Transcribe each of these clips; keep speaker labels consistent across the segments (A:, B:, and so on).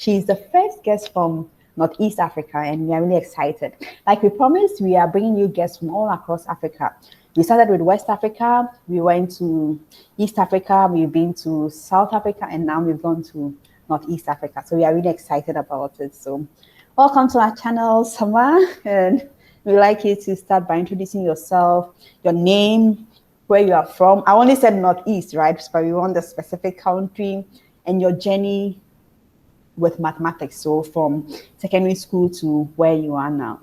A: She's the first guest from Northeast Africa, and we are really excited. Like we promised, we are bringing you guests from all across Africa. We started with West Africa, we went to East Africa, we've been to South Africa, and now we've gone to Northeast Africa. So we are really excited about it. So welcome to our channel, Samar, and we'd like you to start by introducing yourself, your name, where you are from. I only said Northeast, right? But we want the specific country and your journey with mathematics. So from secondary school to where you are now.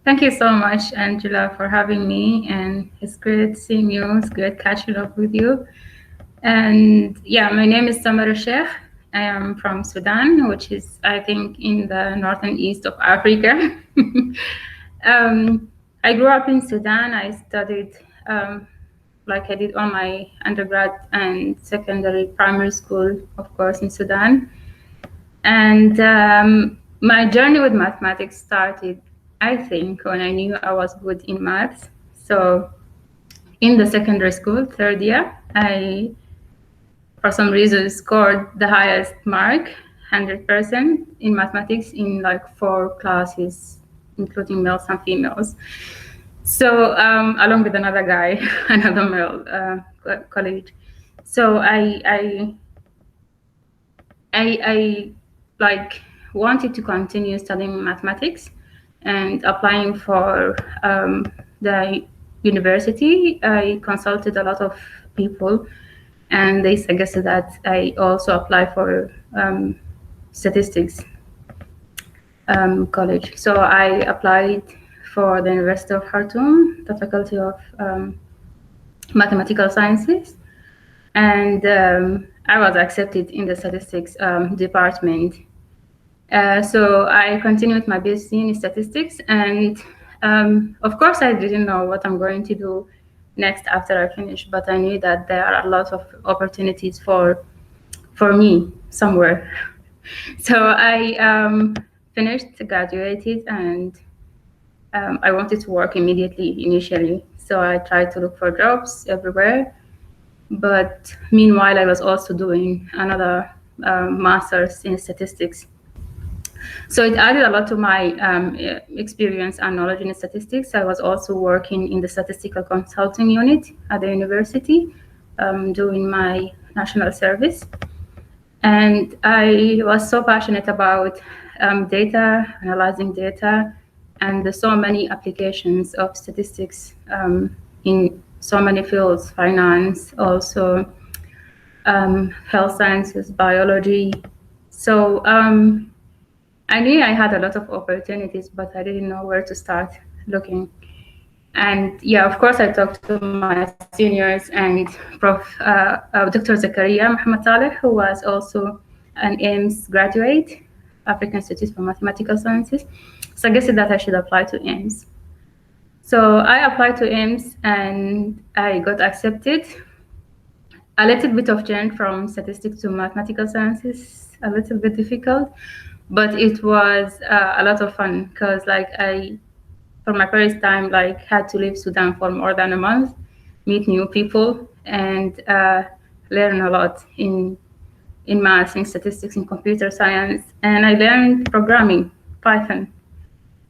B: Thank you so much, Angela, for having me. And it's great seeing you. It's great catching up with you. And yeah, my name is Samar Elsheikh. I am from Sudan, which is, I think, in the northern east of Africa. I grew up in Sudan. I studied, like I did all my undergrad and secondary primary school, of course, in Sudan. And my journey with mathematics started, I think, when I knew I was good in maths. So in the secondary school, third year, I, for some reason, scored the highest mark, 100% in mathematics in like 4 classes, including males and females. So along with another guy, another male colleague. So I like wanted to continue studying mathematics and applying for the university. I consulted a lot of people, and they suggested that I also apply for statistics college. So I applied for the University of Khartoum, the Faculty of Mathematical Sciences, and I was accepted in the statistics department. So I continued my BSc in statistics, and of course I didn't know what I'm going to do next after I finish, but I knew that there are a lot of opportunities for me somewhere. So I finished, graduated, and I wanted to work immediately initially. So I tried to look for jobs everywhere. But meanwhile, I was also doing another master's in statistics. So it added a lot to my experience and knowledge in statistics. I was also working in the statistical consulting unit at the university, doing my national service. And I was so passionate about data, analyzing data, and there's so many applications of statistics in so many fields, finance, also health sciences, biology. So I knew I had a lot of opportunities, but I didn't know where to start looking. And yeah, of course, I talked to my seniors and Dr. Zakaria Muhammad Saleh, who was also an AIMS graduate, African Institute for Mathematical Sciences, suggested that I should apply to AIMS. So I applied to AIMS and I got accepted. A little bit of change from statistics to mathematical sciences, a little bit difficult, but it was a lot of fun because like for my first time, like had to leave Sudan for more than a month, meet new people, and learn a lot in math, in statistics, in computer science. And I learned programming, Python.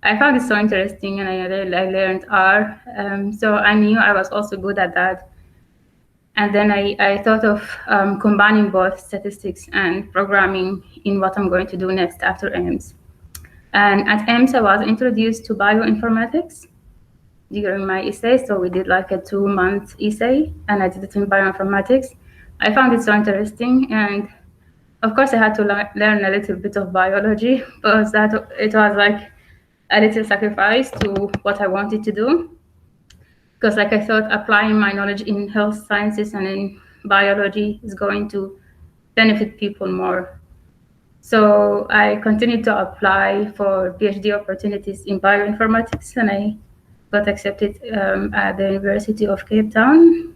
B: I found it so interesting, and I learned R. So I knew I was also good at that. And then I thought of combining both statistics and programming in what I'm going to do next after AIMS. And at AIMS, I was introduced to bioinformatics during my essay. So we did like a 2-month essay, and I did it in bioinformatics. I found it so interesting. And of course, I had to learn a little bit of biology, because it was like a little sacrifice to what I wanted to do. Because like I thought applying my knowledge in health sciences and in biology is going to benefit people more. So I continued to apply for PhD opportunities in bioinformatics, and I got accepted at the University of Cape Town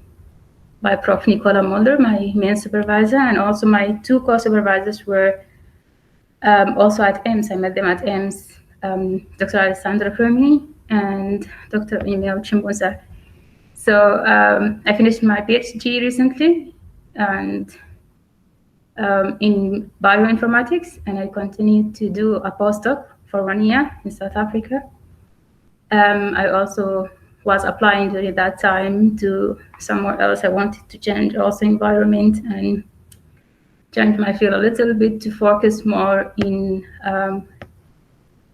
B: by Prof. Nicola Mulder, my main supervisor, and also my 2 co-supervisors were also at AIMS. I met them at AIMS, Dr. Alessandra Fermi and Dr. Emil Chimboza. So I finished my PhD recently, and in bioinformatics, and I continued to do a postdoc for 1 year in South Africa. I also was applying during that time to somewhere else. I wanted to change also environment and change my field a little bit to focus more in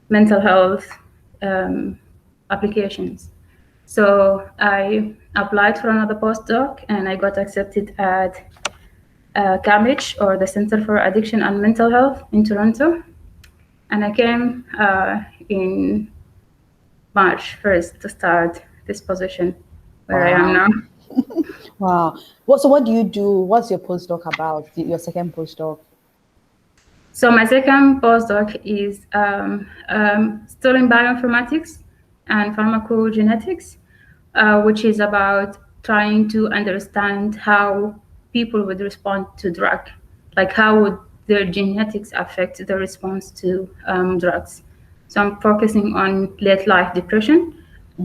B: mental health applications. So I applied for another postdoc and I got accepted at CAMH, or the Center for Addiction and Mental Health in Toronto. And I came in March 1st to start this position where I am
A: Wow.
B: now.
A: Wow. So what do you do? What's your postdoc about? Your second postdoc?
B: So my second postdoc is still in bioinformatics and pharmacogenetics, which is about trying to understand how people would respond to drug, like how would their genetics affect the response to drugs. So I'm focusing on late life depression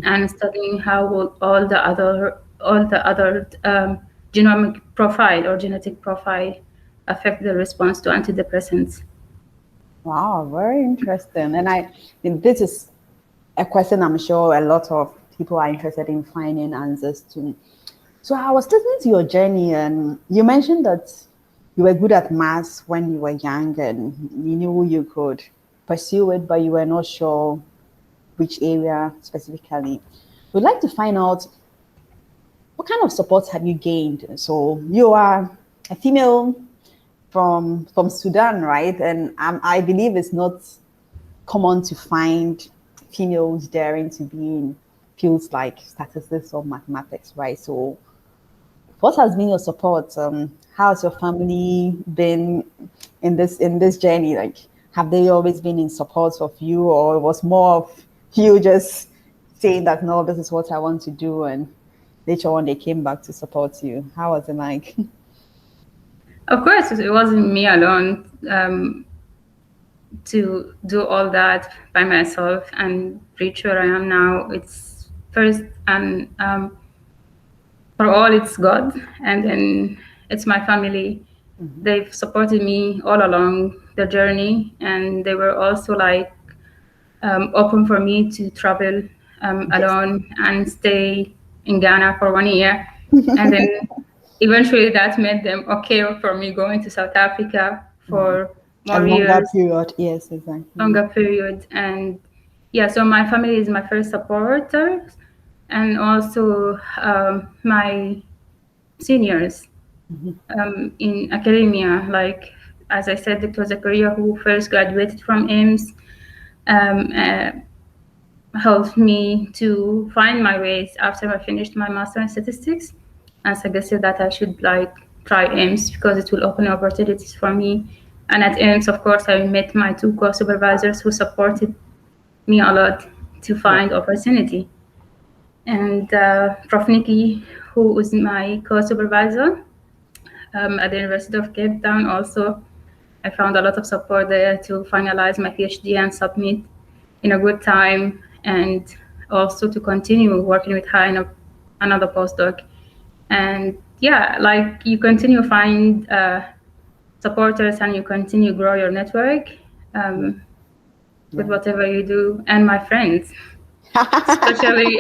B: and studying how will all the other genomic profile or genetic profile affect the response to antidepressants.
A: Wow, very interesting. And this is a question I'm sure a lot of people are interested in finding answers to. So I was listening to your journey, and you mentioned that you were good at maths when you were young, and you knew you could pursue it, but you were not sure which area specifically. We'd like to find out what kind of support have you gained. So you are a female from Sudan, right? And I believe it's not common to find females daring to be in fields like statistics or mathematics, right? So, what has been your support? How has your family been in this journey? Like, have they always been in support of you, or it was more of you just saying that no, this is what I want to do, and later on they came back to support you? How was it like?
B: Of course, it wasn't me alone to do all that by myself and reach where I am now. It's first and for all, it's God, and then it's my family. They've supported me all along the journey, and they were also like open for me to travel
A: Yes.
B: alone and stay in Ghana for 1 year. And then eventually that made them okay for me going to South Africa for
A: A
B: more
A: longer
B: years,
A: period, yes, exactly.
B: longer period. And yeah, so my family is my first supporter, and also my seniors in academia. Like, as I said, Dr. Zakaria, who first graduated from AIMS, um, uh, helped me to find my ways after I finished my master in statistics, and suggested that I should like try AIMS because it will open opportunities for me. And at AIMS, of course, I met my two co-supervisors who supported me a lot to
A: Yeah.
B: find opportunity. And Prof. Nikki, who was my co-supervisor at the University of Cape Town, also I found a lot of support there to finalize my PhD and submit in a good time, and also to continue working with her in another postdoc. And yeah, like you continue find supporters and you continue grow your network
A: Yeah.
B: with
A: Yeah.
B: whatever you do. And my friends, especially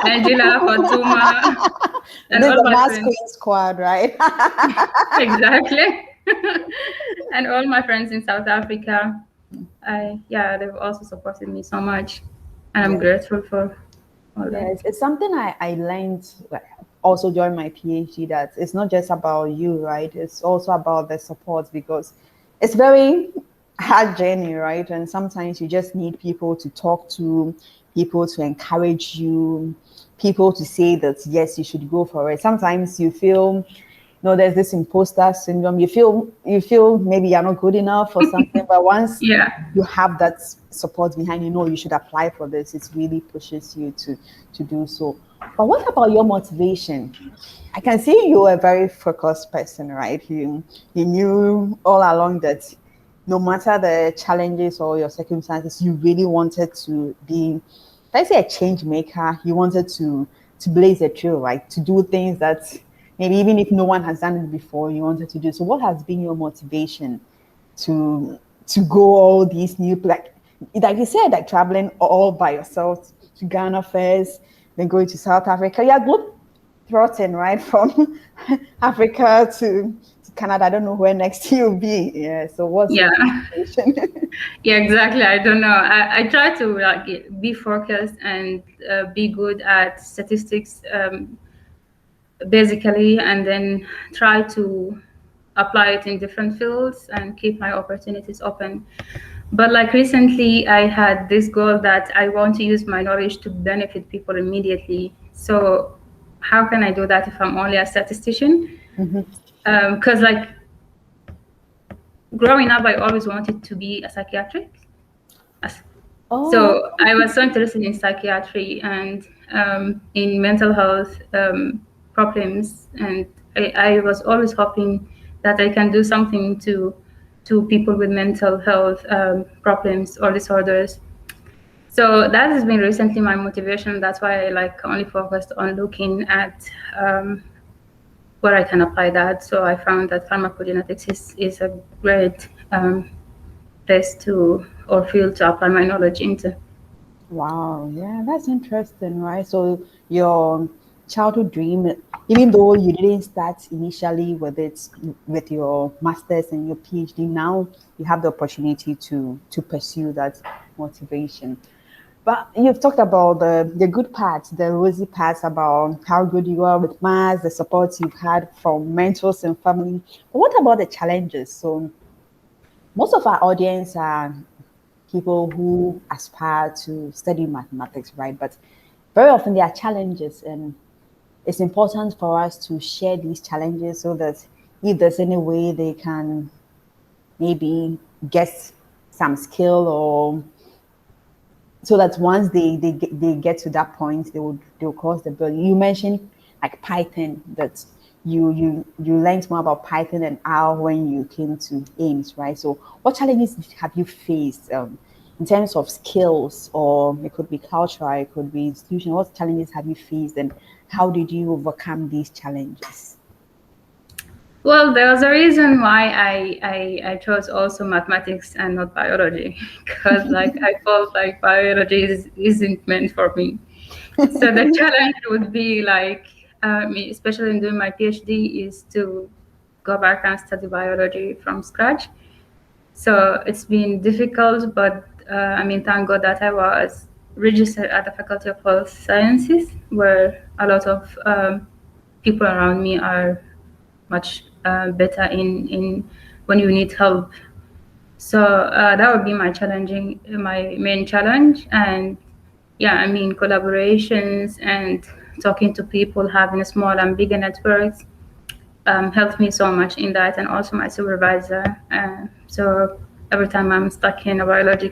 B: Angela, Fatuma, and
A: This is
B: all
A: the
B: my
A: mass
B: friends.
A: queen squad, right?
B: Exactly. And all my friends in South Africa, yeah, they've also supported me so much, and I'm
A: Yeah.
B: grateful for all
A: Yeah,
B: that.
A: it's something I learned like, also during my PhD, that it's not just about you, right? It's also about the support, because it's very hard journey, right? And sometimes you just need people to talk to, people to encourage you, people to say that yes, you should go for it. Sometimes you feel there's this imposter syndrome. You feel maybe you're not good enough or something, but once
B: Yeah.
A: you have that support behind you, you should apply for this. It really pushes you to do so. But what about your motivation? I can see you're a very focused person, right? You knew all along that no matter the challenges or your circumstances, you really wanted to be, let's say, a change maker. You wanted to blaze a trail, right? To do things that maybe even if no one has done it before, you wanted to do. So what has been your motivation to go all these new, like you said, like traveling all by yourself to Ghana first, then going to South Africa? Yeah, globe trotting, right? From Africa to Canada. I don't know where next you'll be. Yeah. So what's
B: Yeah.
A: your motivation?
B: Yeah, exactly. I don't know. I try to like be focused and be good at statistics, basically, and then try to apply it in different fields and keep my opportunities open. But like recently, I had this goal that I want to use my knowledge to benefit people immediately. So how can I do that if I'm only a statistician? Because like growing up, I always wanted to be a psychiatric. As-
A: Oh,
B: So I was so interested in psychiatry and in mental health problems, and I was always hoping that I can do something to people with mental health problems or disorders. So that has been recently my motivation. That's why I like only focused on looking at where I can apply that. So I found that pharmacogenetics is a great place to or field to apply my knowledge into.
A: wow. Yeah, that's interesting, right? So your childhood dream, even though you didn't start initially with it with your master's and your PhD, now you have the opportunity to pursue that motivation. But you've talked about the good parts, the rosy parts about how good you are with maths, the support you've had from mentors and family. But what about the challenges? So most of our audience are people who aspire to study mathematics, right? But very often there are challenges, and it's important for us to share these challenges so that if there's any way they can maybe get some skill, or so that once they get to that point, they'll cross the bill. You mentioned like Python, that you learned more about Python and R when you came to Ames, right? So what challenges have you faced in terms of skills, or it could be cultural, it could be institutional? What challenges have you faced, and how did you overcome these challenges?
B: Well, there was a reason why I chose also mathematics and not biology, because like I felt like biology isn't meant for me. So the challenge would be like, especially in doing my PhD, is to go back and study biology from scratch. So it's been difficult, but thank God that I was registered at the Faculty of Health Sciences, where a lot of people around me are much better in when you need help. So that would be my main challenge. And yeah, collaborations and talking to people, having a small and bigger networks helped me so much in that, and also my supervisor. So every time I'm stuck in a biology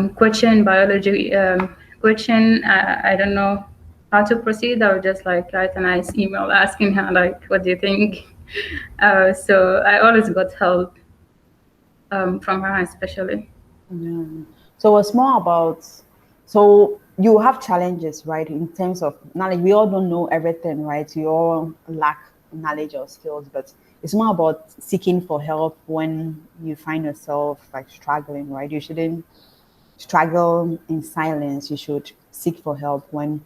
B: question, I don't know how to proceed. I would just like write a nice email asking her like, "What do you think?" So I always got help from her, especially.
A: Yeah. So it's more about, so you have challenges, right? In terms of knowledge, we all don't know everything, right? We all lack knowledge or skills, but it's more about seeking for help when you find yourself like struggling, right? You shouldn't struggle in silence. You should seek for help when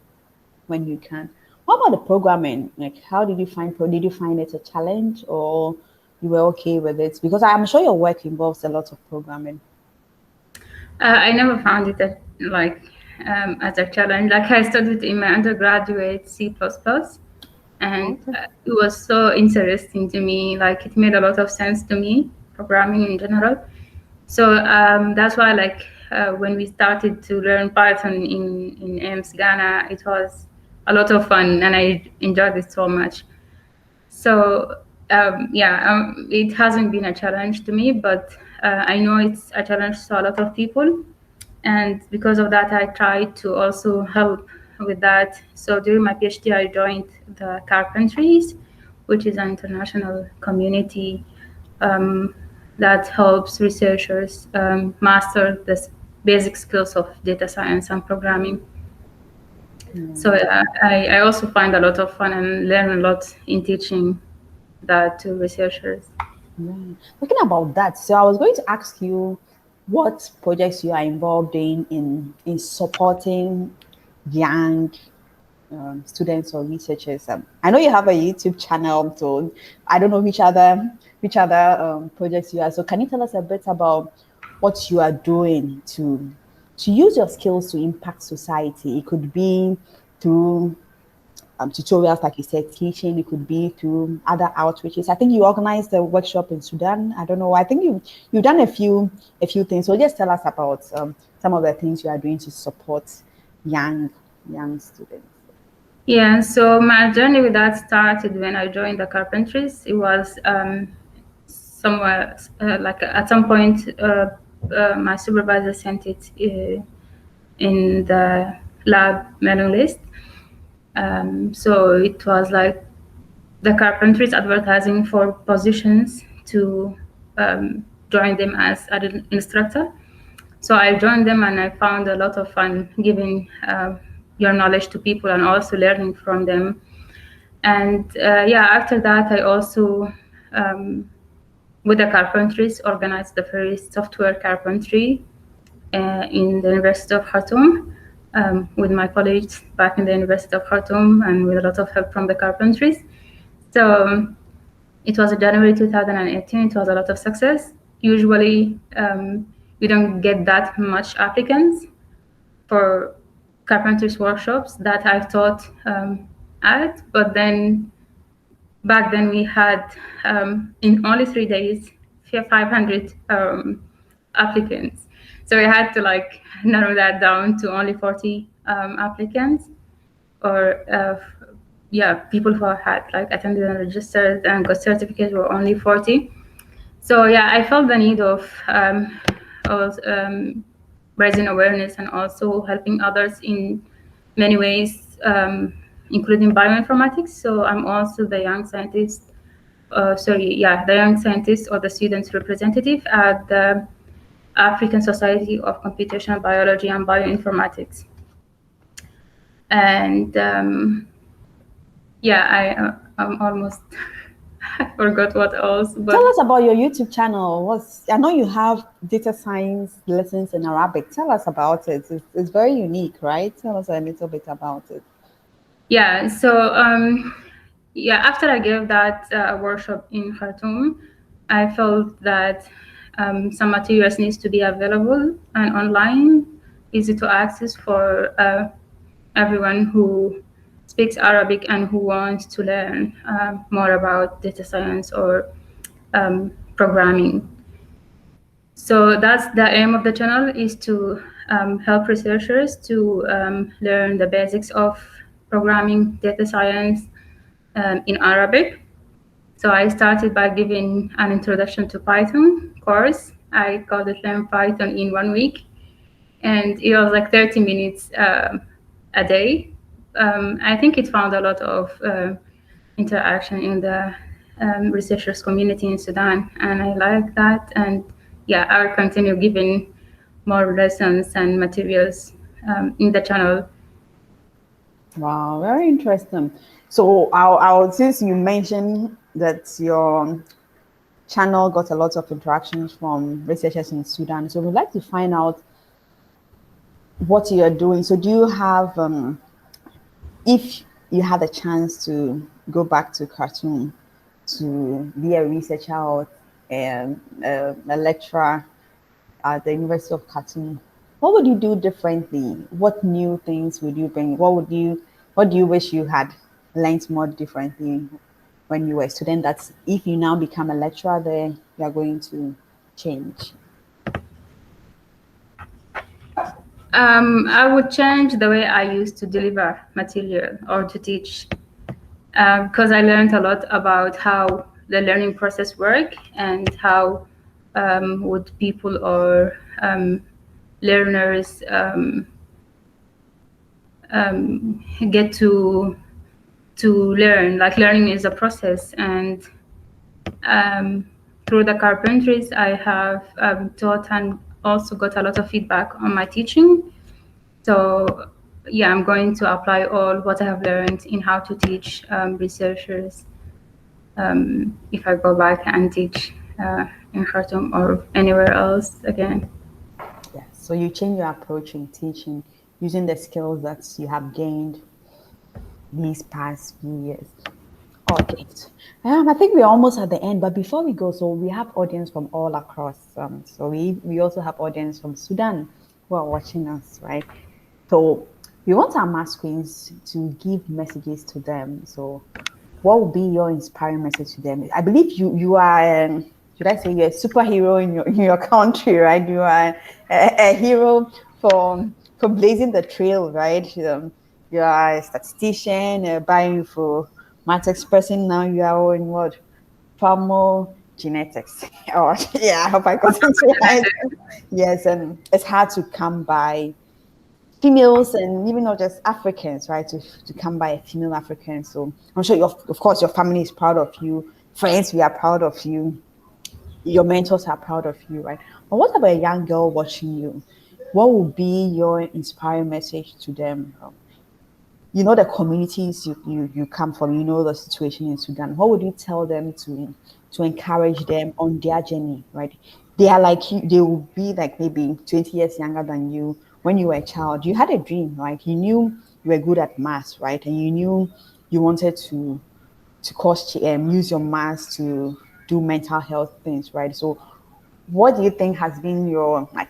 A: you can. What about the programming? Like, how did you find did you find it a challenge, or you were okay with it? Because I'm sure your work involves a lot of programming.
B: I never found it as a challenge. Like I studied in my undergraduate C++, and
A: Okay.
B: it was so interesting to me. Like it made a lot of sense to me, programming in general. So that's why, like, when we started to learn Python in AIMS Ghana, it was a lot of fun, and I enjoyed it so much. So it hasn't been a challenge to me, but I know it's a challenge to a lot of people, and because of that, I tried to also help with that. So during my PhD, I joined the Carpentries, which is an international community um, that helps researchers master the basic skills of data science and programming. So I also find a lot of fun and learn a lot in teaching that to researchers.
A: Yeah. Talking about that, so I was going to ask you what projects you are involved in supporting young students or researchers. I know you have a YouTube channel, so I don't know which other projects you are. So can you tell us a bit about what you are doing to use your skills to impact society? It could be through tutorials, like you said, teaching. It could be through other outreaches. I think you organized a workshop in Sudan. I don't know. I think you've done a few things. So just tell us about some of the things you are doing to support young young students.
B: Yeah, so my journey with that started when I joined the carpentries. It was somewhere like at some point, my supervisor sent it in the lab mailing list. So it was like the carpentries advertising for positions to join them as an instructor. So I joined them and I found a lot of fun giving your knowledge to people and also learning from them. And yeah, after that, I also, with the carpentries, organized the first software carpentry in the University of Khartoum with my colleagues back in the University of Khartoum and with a lot of help from the carpentries. So it was January 2018. It was a lot of success. Usually, we don't get that much applicants for carpenters workshops that I taught at, but then back then we had in only 3 days 500 applicants, so we had to like narrow that down to only 40 applicants, or yeah, people who had like attended and registered and got certificates were only 40. So yeah, I felt the need of raising awareness and also helping others in many ways, including bioinformatics. So I'm also the young scientist, the young scientist or the students representative at the African Society of Computational Biology and Bioinformatics. And yeah, I'm almost I forgot what else,
A: Tell
B: but
A: us about your YouTube channel. I know you have data science lessons in Arabic. Tell us about it. It's very unique, right? Tell us a little bit about it.
B: yeah, so yeah, after I gave that workshop in Khartoum, I felt that some materials needs to be available and online, easy to access for everyone who speaks Arabic and who wants to learn more about data science or programming. So that's the aim of the channel, is to help researchers to learn the basics of programming, data science in Arabic. So I started by giving an introduction to Python course. I called it Learn Python in 1 week, and it was like 30 minutes a day. I think it found a lot of interaction in the researchers community in Sudan, and I like that. And yeah, I'll continue giving more lessons and materials in the channel.
A: Wow, very interesting. So, I'll since you mentioned that your channel got a lot of interactions from researchers in Sudan, so we'd like to find out what you are doing. So, do you have, if you had a chance to go back to Khartoum to be a researcher or a lecturer at the University of Khartoum, what would you do differently? What new things would you bring? What do you wish you had learned more differently when you were a student? That's if you now become a lecturer there, you are going to change.
B: I would change the way I used to deliver material or to teach, because I learned a lot about how the learning process work and how would people or learners get to learn. Like learning is a process, and um, through the carpentries, I have taught and also got a lot of feedback on my teaching. So yeah, I'm going to apply all what I have learned in how to teach researchers if I go back and teach in Khartoum or anywhere else again.
A: Yeah. So you change your approach in teaching using the skills that you have gained these past few years. Okay. I think we're almost at the end, but before we go, so we have audience from all across. So we also have audience from Sudan who are watching us, right? So we want our mass queens to give messages to them. So what would be your inspiring message to them? I believe you are should I say you're a superhero in your country, right? You are a hero for blazing the trail, right? You are a statistician, a bioinformatics person. Now you are in what? Pharmacogenetics. Oh, yeah, I hope I got it right. Yes, and it's hard to come by females and even not just Africans, right? To come by a female African. So I'm sure, of course, your family is proud of you. Friends, we are proud of you. Your mentors are proud of you, right? But what about a young girl watching you? What would be your inspiring message to them? You know the communities you come from. You know the situation in Sudan. What would you tell them to encourage them on their journey, right? They are like you, they will be like maybe 20 years younger than you. When you were a child, you had a dream, right? You knew you were good at maths, right? And you knew you wanted to use your maths to do mental health things, right? So what do you think has been your like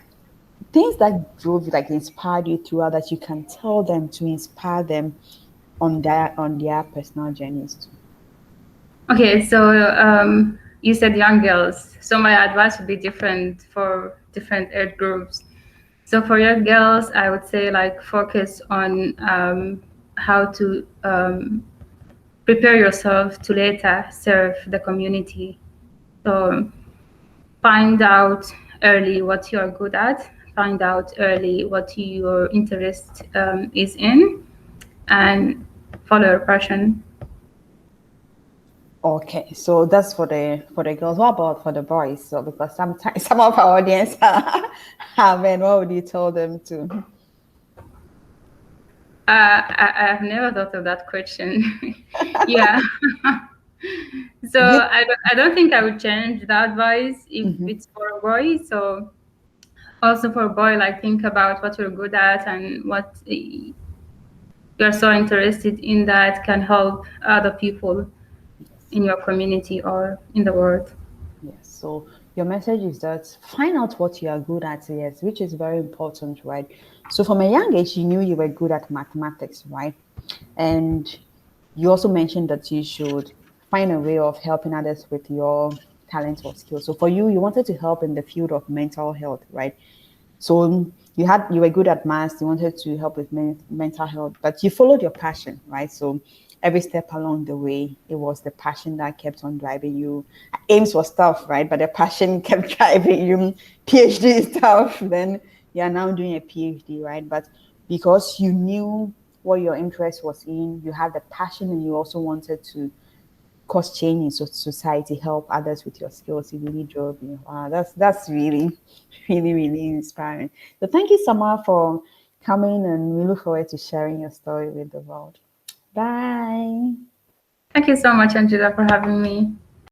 A: things that drove you, like inspired you throughout, that you can tell them to inspire them on their personal journeys too?
B: Okay, so you said young girls. So my advice would be different for different age groups. So for young girls, I would say like focus on how to prepare yourself to later serve the community. So find out early what you're good at, find out early what your interest is in, and follow your passion.
A: Okay, so that's for the girls. What about for the boys? So because sometimes some of our audience have, and what would you tell them to?
B: I have never thought of that question. Yeah. So
A: You,
B: I don't think I would change the advice if
A: mhm.
B: it's for a boy. So also for a boy, like think about what you're good at and what you're so interested in that can help other people
A: Yes.
B: in your community or in the world.
A: Yes. So your message is that find out what you are good at, yes, which is very important, right? So from a young age, you knew you were good at mathematics, right? And you also mentioned that you should find a way of helping others with your talents or skills. So for you, you wanted to help in the field of mental health, right? So you were good at maths, you wanted to help with mental health, but you followed your passion, right? So every step along the way, it was the passion that kept on driving you. Aims was tough, right? But the passion kept driving you. PhD is tough. Then you are now doing a PhD, right? But because you knew what your interest was in, you had the passion, and you also wanted to cause change in society, help others with your skills. It really drove me. Wow, that's really, really, really inspiring. So thank you, Samar, for coming, and we look forward to sharing your story with the world. Bye.
B: Thank you so much, Angela, for having me.